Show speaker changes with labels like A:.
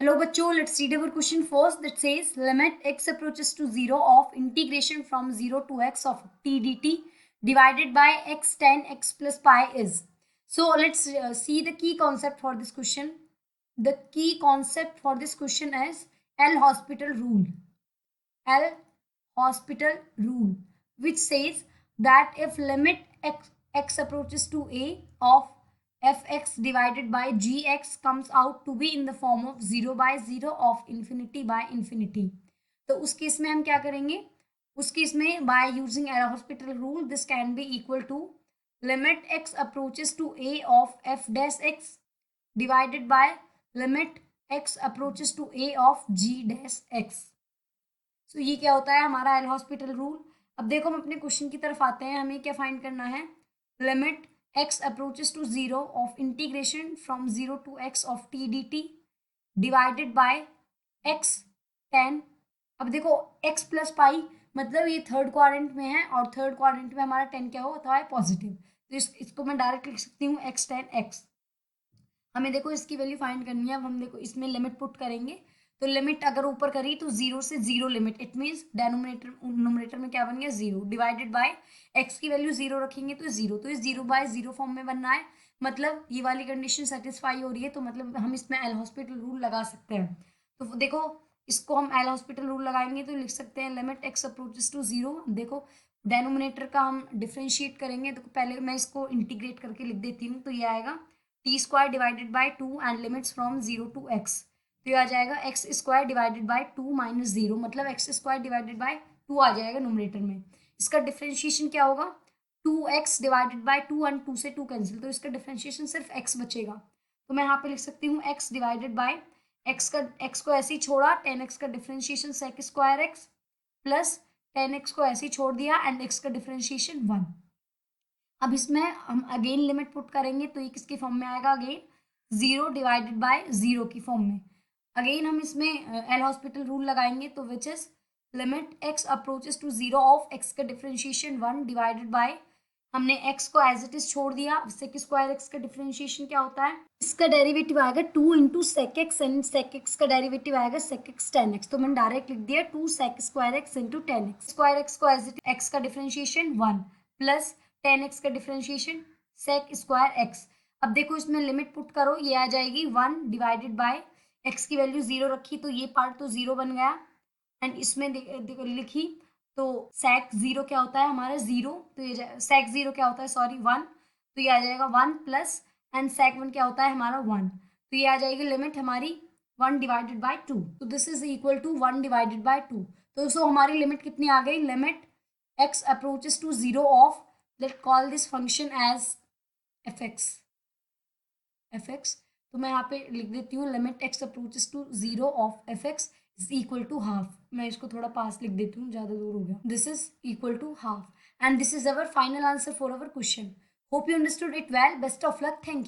A: Hello bachcho, let's read our question first. That says limit x approaches to 0 of integration from 0 to x of t dt divided by x tan x plus pi is. So let's see the key concept for this question. The key concept for this question is L'Hospital rule. L'Hospital rule, which says that if limit x approaches to a of fx divided by gx comes out to be in the form of 0 by 0 of infinity by infinity, तो उस case में हम क्या करेंगे? उस case में by using L'Hospital rule this can be equal to limit x approaches to a of f dash x divided by limit x approaches to a of g dash x. सो ये क्या होता है हमारा L'Hospital रूल. अब देखो हम अपने question की तरफ आते हैं. हमें क्या फाइंड करना है? Limit x approaches to 0 of integration from 0 to x of t dt divided by x tan. अब देखो x प्लस पाई मतलब ये थर्ड क्वाड्रेंट में है और थर्ड क्वाड्रेंट में हमारा 10 क्या होता है? पॉजिटिव. तो इसको मैं डायरेक्ट लिख सकती हूँ x tan x. हमें देखो इसकी वैल्यू फाइंड करनी है. अब हम देखो इसमें लिमिट पुट करेंगे तो लिमिट अगर ऊपर करी तो 0 से 0 लिमिट, इट मीन्स नोमिनेटर में क्या बन गया? 0 डिवाइडेड बाय x की वैल्यू 0 रखेंगे तो 0. तो इस 0 बाय 0 फॉर्म में बनना है. मतलब ये वाली कंडीशन सेटिस्फाई हो रही है तो मतलब हम इसमें L'Hospital रूल लगा सकते हैं. तो देखो इसको हम L'Hospital रूल लगाएंगे तो लिख सकते हैं लिमिट x अप्रोचेस टू 0. देखो डेनोमिनेटर का हम डिफ्रेंशिएट करेंगे तो पहले मैं इसको इंटीग्रेट करके लिख देती हूँ. तो ये आएगा T square divided by 2 and limits from 0 to x. तो ये आ जाएगा X square divided by 2 minus 0, मतलब एक्स स्क्वायर डिवाइडेड बाय 2 आ जाएगा नोमिनेटर में. इसका डिफ्रेंशिएशन क्या होगा? 2x डिवाइडेड बाय 2 एंड 2 से 2 कैंसिल, तो इसका डिफ्रेंशिएशन सिर्फ x बचेगा. तो मैं यहाँ पे लिख सकती हूँ x डिवाइडेड बाय x को ऐसे ही छोड़ा, 10x का differentiation sec square x plus 10x को ऐसे ही छोड़ दिया एंड x का डिफ्रेंशिएशन 1. अब इसमें हम अगेन लिमिट पुट करेंगे तो ये किसके फॉर्म में आएगा? अगेन 0 डिवाइडेड बाय 0 की फॉर्म में. अगेन हम इसमें L'Hospital रूल लगाएंगे तो which is limit x approaches to 0 of x का डिफरेंशिएशन 1 डिवाइडेड बाय, हमने x को एज इट इज छोड़ दिया, सेक स्क्वायर x का डिफरेंशिएशन क्या होता है? इसका डेरिवेटिव आएगा 2 into sec X and sec X का डेरिवेटिव आएगा सेक एक्स टेन एक्स. तो मैंने डायरेक्ट लिख दिया 2 sec square X into tan X. Square X को एज इट एक्स का डिफरेंशिएशन 1 प्लस 10x का डिफरेंशिएशन सेक स्क्वायर x. अब देखो इसमें लिमिट पुट करो, ये आ जाएगी 1 डिवाइडेड बाय x की वैल्यू 0 रखी तो ये पार्ट तो 0 बन गया एंड इसमें लिखी तो सेक 0 क्या होता है हमारा? 0. तो ये सेक 0 क्या होता है? सॉरी 1. तो ये आ जाएगा 1 प्लस एंड सेक 1 क्या होता है हमारा? 1. तो ये आ जाएगी लिमिट हमारी 1 डिवाइडेड बाय 2. तो this is equal to 1 divided by 2. तो सो हमारी लिमिट कितनी आ गई? Limit x approaches to 0 of, let call this function as fx. तो मैं यहाँ पे लिख देती हूँ limit x approaches to 0 of fx is equal to half. मैं इसको थोड़ा पास लिख देती हूँ, ज़्यादा दूर हो गया. This is equal to half and this is our final answer for our question. Hope you understood it well. Best of luck. Thank you.